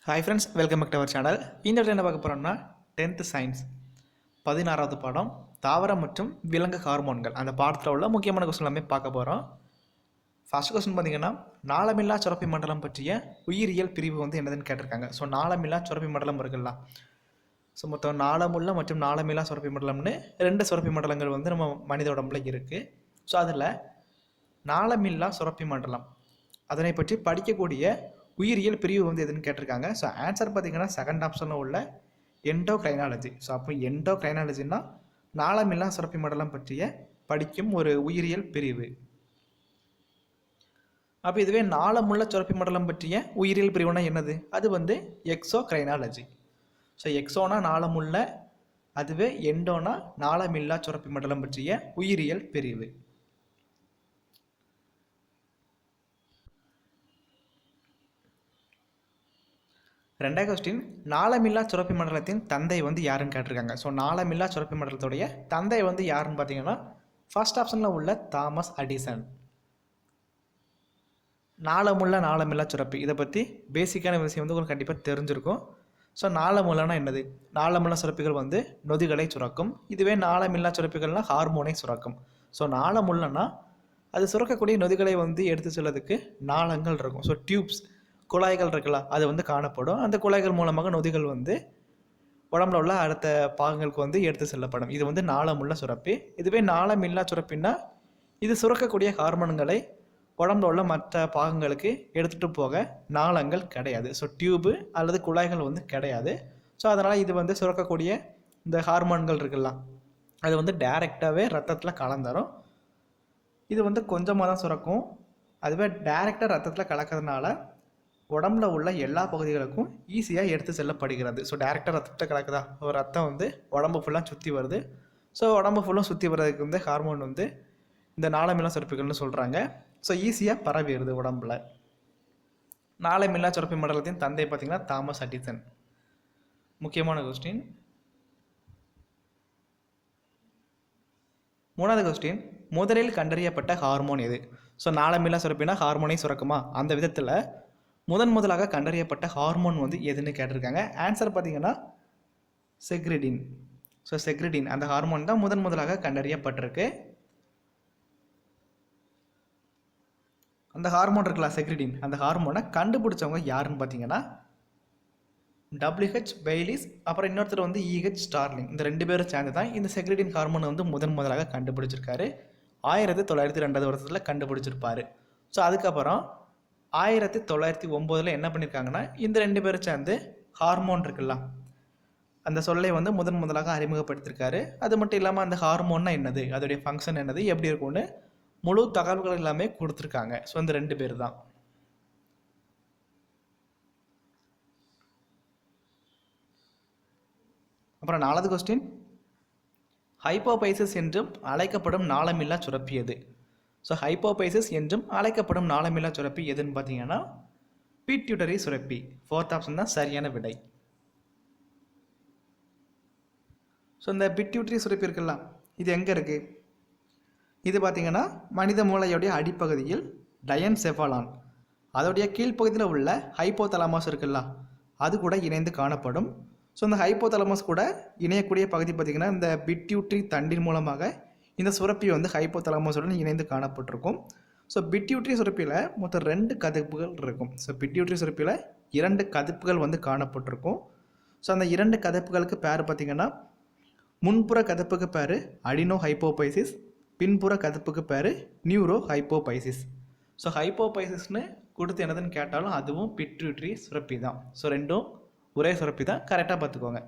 Hi friends, welcome back to our channel. இந்த இடத்துல என்ன பார்க்க போகிறோம்னா 10th சயின்ஸ் 16வது பாடம் தாவரம் மற்றும் விலங்கு ஹார்மோன்கள். அந்த பாடத்தில் உள்ள முக்கியமான கொஸ்டின் எல்லாமே பார்க்க போகிறோம். ஃபர்ஸ்ட் கொஸ்டின் பார்த்தீங்கன்னா, நாளமில்லா சுரப்பி மண்டலம் பற்றிய உயிரியல் பிரிவு என்னதுன்னு கேட்டிருக்காங்க. ஸோ நாளமில்லா சுரப்பி மண்டலம் இருக்குல்ல, ஸோ மொத்தம் நாளமுள்ள மற்றும் நாளமில்லா சுரப்பி மண்டலம்னு 2 சுரப்பி மண்டலங்கள் நம்ம மனித உடம்புல இருக்குது. ஸோ அதில் நாளமில்லா சுரப்பி மண்டலம் அதனை பற்றி படிக்கக்கூடிய உயிரியல் பிரிவு எதுன்னு கேட்டிருக்காங்க. ஸோ ஆன்சர் பார்த்தீங்கன்னா செகண்ட் ஆப்ஷனில் உள்ள எண்டோக்ரைனாலஜி. ஸோ அப்போ எண்டோக்ரைனாலஜின்னா நாளமில்லா சுரப்பி மண்டலம் பற்றிய படிக்கும் ஒரு உயிரியல் பிரிவு. அப்போ இதுவே நாளமுள்ள சுரப்பி மண்டலம் பற்றிய உயிரியல் பிரிவுனா என்னது? அது எக்ஸோக்ரைனாலஜி. ஸோ எக்ஸோனா நாளமுள்ள, அதுவே எண்டோனா நாளமில்லா சுரப்பி மண்டலம் பற்றிய உயிரியல் பிரிவு. ரெண்டாவது கொஸ்டின், நாளமில்லா சுரப்பி மண்டலத்தின் தந்தை யாருன்னு கேட்டிருக்காங்க. ஸோ நாளமில்லா சுரப்பி மண்டலத்துடைய தந்தை யாருன்னு பார்த்தீங்கன்னா ஃபர்ஸ்ட் ஆப்ஷனில் உள்ள தாமஸ் அடிசன். நாளமில்லா சுரப்பி இதை பற்றி பேசிக்கான விஷயம் உங்களுக்கு கண்டிப்பாக தெரிஞ்சிருக்கும். ஸோ நாளமுள்ளனா என்னது? நாளமுள்ள சுரப்பிகள் நொதிகளை சுரக்கும். இதுவே நாளமில்லா சுரப்பிகள்னால் ஹார்மோனை சுரக்கும். ஸோ நாளமுள்ளனா அது சுரக்கக்கூடிய நொதிகளை எடுத்து செல்லதுக்கு நாளங்கள் இருக்கும். ஸோ டியூப்ஸ், குழாய்கள் இருக்குல்ல, அது காணப்படும். அந்த குழாய்கள் மூலமாக நொதிகள் உடம்புல உள்ள அடுத்த பாகங்களுக்கு எடுத்து செல்லப்படும். இது நாளமுள்ள சுரப்பி. இதுவே நாளமில்லா சுரப்பின்னா இது சுரக்கக்கூடிய ஹார்மோன்களை உடம்புல உள்ள மற்ற பாகங்களுக்கு எடுத்துகிட்டு போக நாளங்கள் கிடையாது. ஸோ டியூபு அல்லது குழாய்கள் கிடையாது. ஸோ அதனால் இது சுரக்கக்கூடிய இந்த ஹார்மோன்கள் இருக்குல்ல, அது டைரெக்டாகவே ரத்தத்தில் கலந்துரும். இது கொஞ்சமாக தான் சுரக்கும். அதுவே டைரெக்டாக ரத்தத்தில் கலக்கிறதுனால உடம்புல உள்ள எல்லா பகுதிகளுக்கும் ஈஸியாக எடுத்து செல்லப்படுகிறது. ஸோ டேரெக்டாக ரத்தத்தை கலக்குதா, ஒரு ரத்தம் உடம்பு ஃபுல்லாக சுற்றி வருது. ஸோ உடம்பு ஃபுல்லாக சுற்றி வர்றதுக்கு ஹார்மோன் இந்த நாளமில்லா சுரப்பிகள்னு சொல்கிறாங்க. ஸோ ஈஸியாக பரவிடுது உடம்புல. நாளமில்லா சுரப்பி மண்டலத்தின் தந்தை பார்த்திங்கன்னா தாமஸ் அடிசன். முக்கியமான கொஸ்டின். மூணாவது கொஸ்டின், முதலில் கண்டறியப்பட்ட ஹார்மோன் எது? ஸோ நாளமில்லா சுரப்பினா ஹார்மோனை சுரக்குமா? அந்த விதத்தில் முதலாக கண்டறியப்பட்ட ஹார்மோன் எதுன்னு கேட்டிருக்காங்க. ஆன்சர் பார்த்தீங்கன்னா செக்ரிடின். ஸோ செக்ரிடின் அந்த ஹார்மோன் தான் முதலாக கண்டறியப்பட்டிருக்கு. அந்த ஹார்மோன் இருக்குல்ல செக்ரிடின், அந்த ஹார்மோனை கண்டுபிடிச்சவங்க யாருன்னு பார்த்தீங்கன்னா WH பெய்லிஸ், அப்புறம் இன்னொருத்தர் EH ஸ்டார்லிங். இந்த 2 பேரும் சேர்ந்து தான் இந்த செக்ரிடின் ஹார்மோனை முதலாக கண்டுபிடிச்சிருக்காரு. 1902 வருஷத்தில் கண்டுபிடிச்சிருப்பாரு. ஸோ அதுக்கப்புறம் 1909 என்ன பண்ணியிருக்காங்கன்னா இந்த 2 பேரும் சேர்ந்து ஹார்மோன் இருக்குல்ல, அந்த சொல்லை முதலாக அறிமுகப்படுத்தியிருக்காரு. அது மட்டும் இல்லாமல் அந்த ஹார்மோன்னா என்னது, அதோடைய ஃபங்க்ஷன் என்னது, எப்படி இருக்கும்னு முழு தகவல்கள் எல்லாமே கொடுத்துருக்காங்க. ஸோ இந்த 2 பேர் தான். அப்புறம் 4வது கொஸ்டின், ஹைப்போபைசிஸ் என்றும் அழைக்கப்படும் நாளமில்லா சுரப்பி எது? ஸோ ஹைப்போபைசிஸ் என்றும் அழைக்கப்படும் நாளமில்லா சுரப்பி எதுன்னு பார்த்தீங்கன்னா பிட்யூட்டரி சுரப்பி. 4th ஆப்ஷன் தான் சரியான விடை. ஸோ இந்த பிட்யூட்டரி சுரப்பி இருக்குல்ல, இது எங்கே இருக்குது? இது பார்த்தீங்கன்னா மனித மூளையோடைய அடிப்பகுதியில் டயன்செஃபாலான், அதோடைய கீழ்ப்பகுதியில் உள்ள ஹைப்போதலாமஸ் இருக்குல்ல, அது கூட இணைந்து காணப்படும். ஸோ இந்த ஹைப்போதலாமஸ் கூட இணையக்கூடிய பகுதி பார்த்திங்கன்னா இந்த பிட்யூட்டரி தண்டின் மூலமாக இந்த சுரப்பி ஹைப்போதலாமஸுடன் இணைந்து காணப்பட்டிருக்கும். ஸோ பிட்யூட்டரி சுரப்பியில் மொத்தம் 2 கதிப்புகள் இருக்கும். ஸோ பிட்யூட்டரி சுரப்பியில் 2 கதிப்புகள் காணப்பட்டிருக்கும். ஸோ அந்த 2 கதிப்புகளுக்கு பேர் பார்த்திங்கன்னா முன்புற கதிப்புக்கு பேர் அடினோ ஹைப்போபைசிஸ், பின்புற கதிப்புக்கு பேர் நியூரோ ஹைப்போபைசிஸ். ஸோ ஹைப்போபைசிஸ்னு கொடுத்து என்னதுன்னு கேட்டாலும் அதுவும் பிட்யூட்டரி சுரப்பி தான். ஸோ 2ம் ஒரே சுரப்பி தான், கரெக்டாக பார்த்துக்கோங்க.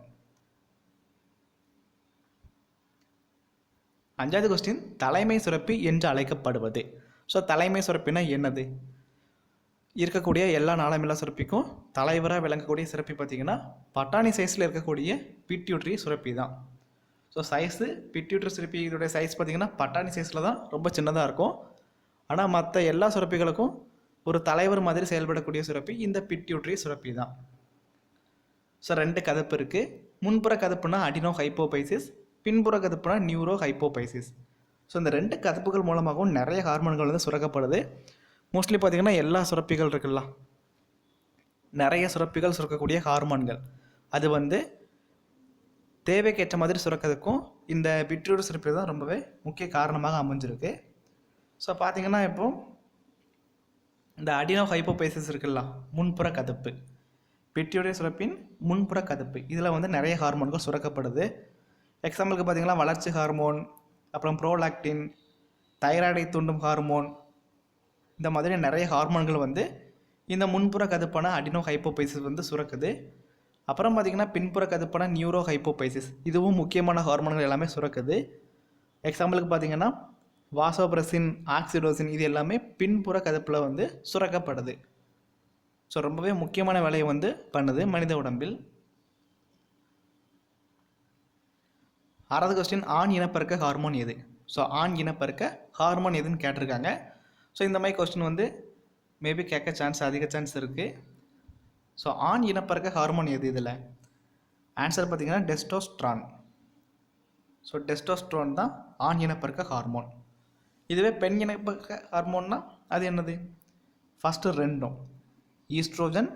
5வது கொஸ்டின், தலைமை சுரப்பி என்று அழைக்கப்படுவது. ஸோ தலைமை சுரப்பினா என்னது? இருக்கக்கூடிய எல்லா நாளமில்லா சுரப்பிக்கும் தலைவராக விளங்கக்கூடிய சுரப்பி பார்த்திங்கன்னா பட்டாணி சைஸில் இருக்கக்கூடிய பிட்யூட்டரி சுரப்பி தான். ஸோ சைஸு பிட்யூட்டரி சுரப்பி இதோடைய சைஸ் பார்த்திங்கன்னா பட்டாணி சைஸில் தான், ரொம்ப சின்னதாக இருக்கும். ஆனால் மற்ற எல்லா சுரப்பிகளுக்கும் ஒரு தலைவர் மாதிரி செயல்படக்கூடிய சுரப்பி இந்த பிட்யூட்டரி சுரப்பி தான். ஸோ 2 கதப்பு இருக்குது. முன்புற கதப்புனா அடினோ ஹைப்போபைசிஸ், பின்புற கதப்புனா நியூரோ ஹைப்போபைசிஸ். ஸோ இந்த 2 கதப்புகள் மூலமாகவும் நிறைய ஹார்மோன்கள் சுரக்கப்படுது. மோஸ்ட்லி பார்த்திங்கன்னா எல்லா சுரப்பிகள் இருக்குல்ல, நிறைய சுரப்பிகள் சுரக்கக்கூடிய ஹார்மோன்கள். அது வந்து தேவைக்கேற்ற மாதிரி சுரக்கிறதுக்கும் இந்த பிட்யூட்டரி சுரப்பி தான் ரொம்பவே முக்கிய காரணமாக அமைஞ்சிருக்கு. ஸோ பார்த்தீங்கன்னா இப்போ இந்த அடினோ ஹைப்போபைசிஸ் இருக்குல்ல, முன்புற கதுப்பு, பிட்யூட்டரி சுரப்பின் முன்புற கதுப்பு, இதில் வந்து நிறைய ஹார்மோன்கள் சுரக்கப்படுது. எக்ஸாம்பிளுக்கு பார்த்தீங்கன்னா வளர்ச்சி ஹார்மோன், அப்புறம் ப்ரோலாக்டின், தைராய்டை தூண்டும் ஹார்மோன், இந்த மாதிரி நிறைய ஹார்மோன்கள் வந்து இந்த முன்புற கதுப்பான அடினோ ஹைப்போபைசிஸ் வந்து சுரக்குது. அப்புறம் பார்த்திங்கன்னா பின்புற கதுப்பான நியூரோ ஹைப்போபைசிஸ், இதுவும் முக்கியமான ஹார்மோன்கள் எல்லாமே சுரக்குது. எக்ஸாம்பிளுக்கு பார்த்திங்கன்னா வாசோப்ரெசின், ஆக்சிடோசின், இது எல்லாமே பின்புற கதுப்பில் வந்து சுரக்கப்படுது. ஸோ ரொம்பவே முக்கியமான வேலையை வந்து பண்ணுது மனித உடம்பில். 6வது கொஸ்டின், ஆண் இனப்பெருக்க ஹார்மோன் எது? ஸோ ஆண் இனப்பெருக்க ஹார்மோன் எதுன்னு கேட்டிருக்காங்க. ஸோ இந்த மாதிரி கொஸ்டின் வந்து மேபி கேட்க அதிக சான்ஸ் இருக்குது. ஸோ ஆண் இனப்பெருக்க ஹார்மோன் எது? இதில் ஆன்சர் பார்த்திங்கன்னா டெஸ்டோஸ்ட்ரான். ஸோ டெஸ்டோஸ்ட்ரான் தான் ஆண் இனப்பெருக்க ஹார்மோன். இதுவே பெண் இனப்பெருக்க ஹார்மோன்னா அது என்னது? ஃபஸ்ட்டு ரெண்டும் ஈஸ்ட்ரோஜன்,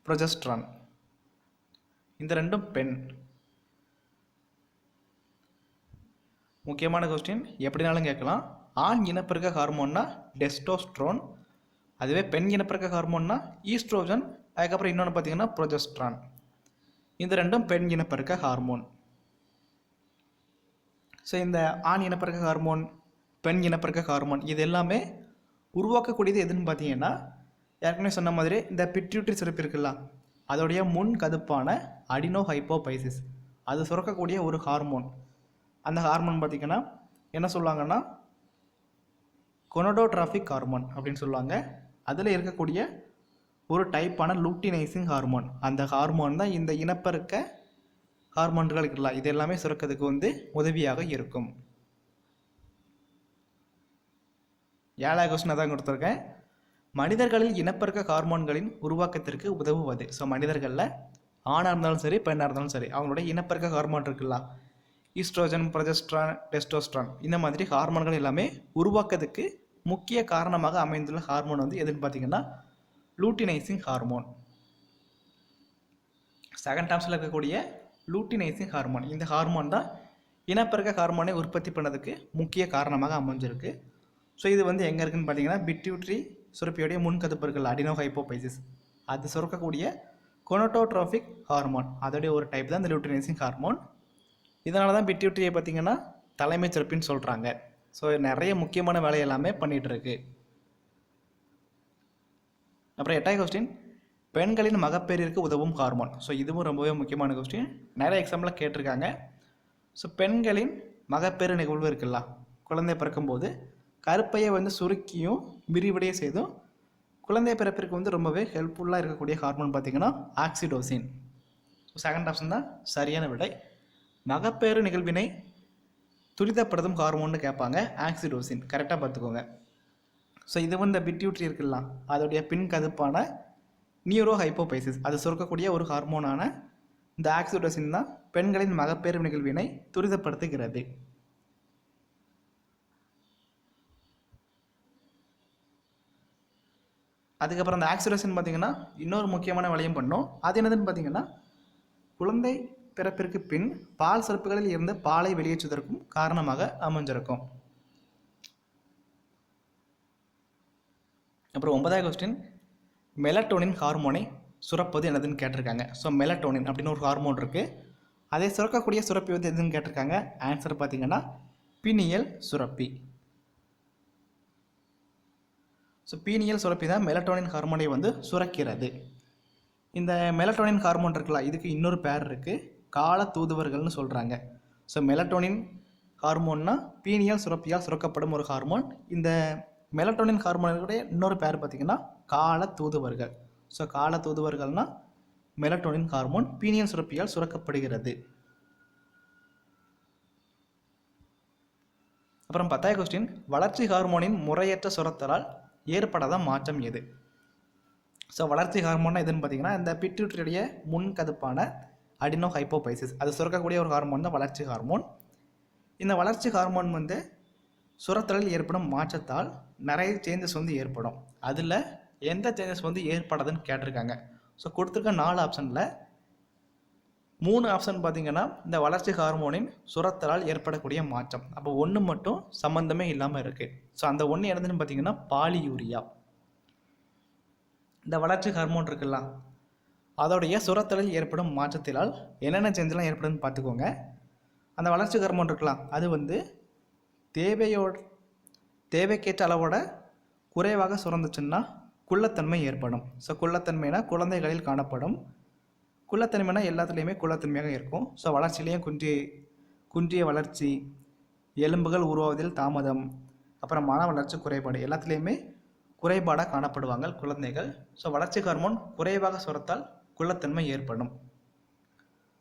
ப்ரொஜெஸ்ட்ரான், இந்த ரெண்டும் பெண். முக்கியமான கொஸ்டின், எப்படினாலும் கேட்கலாம். ஆண் இனப்பெருக்க ஹார்மோன்னா டெஸ்டோஸ்ட்ரோன், அதுவே பெண் இனப்பெருக்க ஹார்மோன்னா ஈஸ்ட்ரோஜன், அதுக்கப்புறம் இன்னொன்று பார்த்தீங்கன்னா ப்ரொஜெஸ்ட்ரான். இந்த ரெண்டும் பெண் இனப்பெருக்க ஹார்மோன். ஸோ இந்த ஆண் இனப்பெருக்க ஹார்மோன், பெண் இனப்பெருக்க ஹார்மோன், இது எல்லாமே உருவாக்கக்கூடியது எதுன்னு பார்த்தீங்கன்னா, ஏற்கனவே சொன்ன மாதிரி இந்த பிட்யூட்டரி சுரப்பி இருக்குல்ல, அதோடைய முன் கதுப்பான அடினோ ஹைப்போபைசிஸ், அது சுரக்கக்கூடிய ஒரு ஹார்மோன். அந்த ஹார்மோன் பார்த்திங்கன்னா என்ன சொல்லுவாங்கன்னா கொனடோட்ராஃபிக் ஹார்மோன் அப்படின்னு சொல்லுவாங்க. அதில் இருக்கக்கூடிய ஒரு டைப்பான லூட்டினைசிங் ஹார்மோன், அந்த ஹார்மோன் தான் இந்த இனப்பெருக்க ஹார்மோன்கள் இருக்குல்ல, இது எல்லாமே சுரக்கிறதுக்கு வந்து உதவியாக இருக்கும். 7வது கொஸ்டின் தான் கொடுத்துருக்கேன். மனிதர்களில் இனப்பெருக்க ஹார்மோன்களின் உருவாக்கத்திற்கு உதவுவது. ஸோ மனிதர்களில் ஆணாக இருந்தாலும் சரி, பெண்ணாக இருந்தாலும் சரி, அவங்களுடைய இனப்பெருக்க ஹார்மோன் இருக்குல்ல, ஈஸ்ட்ரோஜன், ப்ரொஜெஸ்ட்ரான், டெஸ்டோஸ்ட்ரான், இந்த மாதிரி ஹார்மோன்கள் எல்லாமே உருவாக்கத்துக்கு முக்கிய காரணமாக அமைந்துள்ள ஹார்மோன் வந்து எதுன்னு பார்த்தீங்கன்னா லூட்டினைசிங் ஹார்மோன். செகண்ட் டேர்ம்ஸில் இருக்கக்கூடிய லூட்டினைசிங் ஹார்மோன், இந்த ஹார்மோன் தான் இனப்பெருக்க ஹார்மோனை உற்பத்தி பண்ணதுக்கு முக்கிய காரணமாக அமைஞ்சிருக்கு. ஸோ இது வந்து எங்கே இருக்குதுன்னு பார்த்தீங்கன்னா பிட்யூட்டரி சுரப்பியோடைய முன்கதுப்பு இருக்குல்ல, அடினோ ஹைப்போபைசிஸ், அது சுரக்கக்கூடிய கொனடோட்ரோபிக் ஹார்மோன், அதோடைய ஒரு டைப் தான் இந்த லூட்டினைசிங் ஹார்மோன். இதனால தான் பிட்யூட்டரியை பார்த்திங்கன்னா தலைமை சுரப்பின்னு சொல்கிறாங்க. ஸோ நிறைய முக்கியமான வேலை எல்லாமே பண்ணிகிட்ருக்கு. அப்புறம் 8வது கொஸ்டின், பெண்களின் மகப்பேறிற்கு உதவும் ஹார்மோன். ஸோ இதுவும் ரொம்பவே முக்கியமான கொஸ்டின், நிறைய எக்ஸாம்பிளில் கேட்டிருக்காங்க. ஸோ பெண்களின் மகப்பேறு நிகழ்வு இருக்குல்ல, குழந்தை பிறக்கும்போது கருப்பையை வந்து சுருக்கியும் விரிவடைய செய்தும் குழந்தை பிறப்பிற்கு வந்து ரொம்பவே ஹெல்ப்ஃபுல்லாக இருக்கக்கூடிய ஹார்மோன் பார்த்திங்கன்னா ஆக்சிடோசின். ஸோ செகண்ட் ஆப்ஷன் தான் சரியான விடை. மகப்பேறு நிகழ்வினை துரிதப்படுத்தும் ஹார்மோன்னு கேட்பாங்க, ஆக்சிடோசின், கரெக்டாக பார்த்துக்கோங்க. ஸோ இது வந்து இந்த பிட்யூட்டரி இருக்குல்ல, அதோடைய பின் கதுப்பான நியூரோ ஹைப்போபைசிஸ், அது சுரக்கக்கூடிய ஒரு ஹார்மோனான இந்த ஆக்சிடோசின் தான் பெண்களின் மகப்பேறு நிகழ்வினை துரிதப்படுத்துகிறது. அதுக்கப்புறம் அந்த ஆக்சிடோசின் பார்த்திங்கன்னா இன்னொரு முக்கியமான வேலையும் பண்ணோம். அது என்னதுன்னு பார்த்தீங்கன்னா குழந்தை பிறப்பிற்கு பின் பால் சுரப்புகளில் இருந்து பாலை வெளியேற்றுவதற்கும் காரணமாக அமைஞ்சிருக்கும். அப்புறம் 9வது கொஸ்டின், மெலட்டோனின் ஹார்மோனை சுரப்பது என்னதுன்னு கேட்டிருக்காங்க. ஸோ மெலட்டோனின் அப்படின்னு ஒரு ஹார்மோன் இருக்குது, அதை சுரக்கக்கூடிய சுரப்பி வந்து எதுன்னு கேட்டிருக்காங்க. ஆன்சர் பார்த்தீங்கன்னா பீனியல் சுரப்பி. ஸோ பீனியல் சுரப்பி தான் மெலட்டோனின் ஹார்மோனை வந்து சுரக்கிறது. இந்த மெலட்டோனின் ஹார்மோன் இருக்குல்ல, இதுக்கு இன்னொரு பேர் இருக்குது, கால தூதுவர்கள்னு சொல்கிறாங்க. ஸோ மெலட்டோனின் ஹார்மோன்னா பீனியல் சுரப்பியால் சுரக்கப்படும் ஒரு ஹார்மோன். இந்த மெலட்டோனின் ஹார்மோனுடைய இன்னொரு பேர் பார்த்திங்கன்னா கால தூதுவர்கள். ஸோ கால தூதுவர்கள்னால் மெலட்டோனின் ஹார்மோன் பீனியல் சுரப்பியால் சுரக்கப்படுகிறது. அப்புறம் 10வது கொஸ்டின், வளர்ச்சி ஹார்மோனின் முறையற்ற சுரத்தலால் ஏற்படாத மாற்றம் எது? ஸோ வளர்ச்சி ஹார்மோன்னா எதுன்னு பார்த்தீங்கன்னா இந்த பிட்யூட்டரியுடைய முன்கதுப்பான அடினோ ஹைப்போபைசிஸ், அது சுரக்கக்கூடிய ஒரு ஹார்மோன் தான் வளர்ச்சி ஹார்மோன். இந்த வளர்ச்சி ஹார்மோன் வந்து சுரத்தலில் ஏற்படும் மாற்றத்தால் நிறைய சேஞ்சஸ் வந்து ஏற்படும். அதில் எந்த சேஞ்சஸ் வந்து ஏற்படாதுன்னு கேட்டிருக்காங்க. ஸோ கொடுத்துருக்க 4 ஆப்ஷனில் 3 ஆப்ஷன் பார்த்தீங்கன்னா இந்த வளர்ச்சி ஹார்மோனின் சுரத்தலால் ஏற்படக்கூடிய மாற்றம். அப்போ 1 மட்டும் சம்மந்தமே இல்லாமல் இருக்குது. ஸோ அந்த 1 என்னதுன்னு பார்த்தீங்கன்னா பாலியூரியா. இந்த வளர்ச்சி ஹார்மோன் இருக்குல்ல, அதோடைய சுரத்தலில் ஏற்படும் மாற்றத்தினால் என்னென்ன சேஞ்செலாம் ஏற்படுதுன்னு பார்த்துக்கோங்க. அந்த வளர்ச்சி ஹார்மோன் இருக்கலாம், அது வந்து தேவைக்கேற்ற அளவோட குறைவாக சுரந்துச்சுன்னா குள்ளத்தன்மை ஏற்படும். ஸோ குள்ளத்தன்மைனா குழந்தைகளில் காணப்படும். குள்ளத்தன்மைனா எல்லாத்துலேயுமே குள்ளத்தன்மையாக இருக்கும். ஸோ வளர்ச்சியிலையும் குன்றிய வளர்ச்சி, எலும்புகள் உருவாவதில் தாமதம், அப்புறம் மன வளர்ச்சி குறைபாடு, எல்லாத்துலேயுமே குறைபாடாக காணப்படுவாங்க குழந்தைகள். ஸோ வளர்ச்சி ஹார்மோன் குறைவாக சுரத்தால் குள்ளத்தன்மை ஏற்படும்.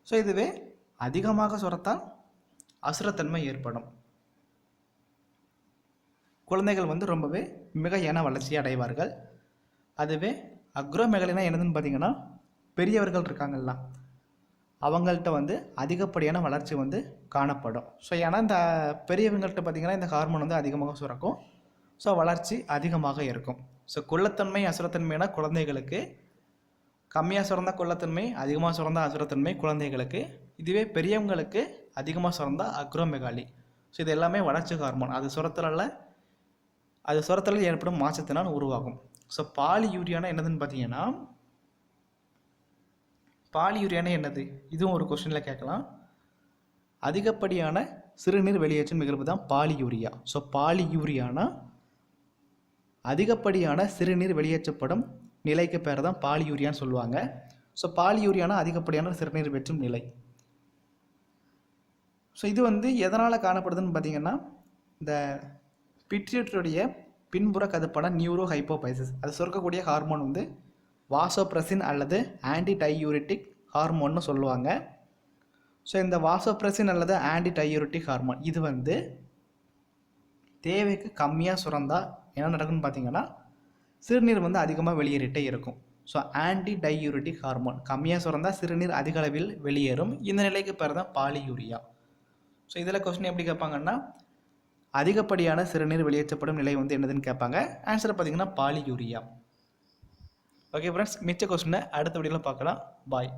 ஸோ இதுவே அதிகமாக சுரத்தால் அசுரத்தன்மை ஏற்படும். குழந்தைகள் வந்து ரொம்பவே மிகையான வளர்ச்சியை அடைவார்கள். அதுவே அக்ரோமெகலினா என்னதுன்னு பார்த்தீங்கன்னா பெரியவர்கள் இருக்காங்கல்ல, அவங்கள்ட்ட வந்து அதிகப்படியான வளர்ச்சி வந்து காணப்படும். ஸோ ஏன்னா இந்த பெரியவங்கள்ட்ட பார்த்திங்கன்னா இந்த ஹார்மோன் வந்து அதிகமாக சுரக்கும். ஸோ வளர்ச்சி அதிகமாக இருக்கும். ஸோ குள்ளத்தன்மை அசுரத்தன்மைனா குழந்தைகளுக்கு, கம்மியாக சுரந்த குள்ளத்தன்மை, அதிகமாக சுரந்த அசுரத்தன்மை குழந்தைகளுக்கு. இதுவே பெரியவங்களுக்கு அதிகமாக சுரந்த அக்ரோமெகாலி. ஸோ இது எல்லாமே வளர்ச்சி ஹார்மோன். அது சுரத்தலில் ஏற்படும் மாற்றத்தினால் உருவாகும். ஸோ பாலியூரியானா என்னதுன்னு பார்த்தீங்கன்னா, பாலியூரியானா என்னது, இதுவும் ஒரு கொஸ்டினில் கேட்கலாம். அதிகப்படியான சிறுநீர் வெளியேற்றும் நிகழ்வு தான் பாலியூரியா. ஸோ பாலியூரியானா அதிகப்படியான சிறுநீர் வெளியேற்றப்படும் நிலைக்கு பேர் தான் பாலியூரியான்னு சொல்லுவாங்க. ஸோ பாலியூரியானா அதிகப்படியான சிறுநீர் வெளியேற்றும் நிலை. ஸோ இது வந்து எதனால் காணப்படுதுன்னு பார்த்தீங்கன்னா, இந்த பிட்யூட்டரியுடைய பின்புற கதுப்பான நியூரோ ஹைப்போபைசிஸ், அது சுரக்கக்கூடிய ஹார்மோன் வந்து வாசோப்ரெசின் அல்லது ஆன்டிடையூரிட்டிக் ஹார்மோன்னு சொல்லுவாங்க. ஸோ இந்த வாசோப்ரெசின் அல்லது ஆன்டிடையூரிட்டிக் ஹார்மோன் இது வந்து தேவைக்கு கம்மியாக சுரந்தால் என்ன நடக்குன்னு பார்த்தீங்கன்னா சிறுநீர் வந்து அதிகமாக வெளியேறிட்டே இருக்கும். ஸோ ஆன்டிடையூரிட்டிக் ஹார்மோன் கம்மியாக சுரந்தால் சிறுநீர் அதிக அளவில் வெளியேறும். இந்த நிலைக்கு பேர் தான் பாலியூரியா. ஸோ இதில் கொஸ்டின் எப்படி கேட்பாங்கன்னா, அதிகப்படியான சிறுநீர் வெளியேற்றப்படும் நிலை வந்து என்னதுன்னு கேட்பாங்க. ஆன்சர் பார்த்தீங்கன்னா பாலியூரியா. ஓகே ஃப்ரெண்ட்ஸ், மிச்ச கொஸ்டினை அடுத்த வீடியோவில் பார்க்கலாம். பாய்.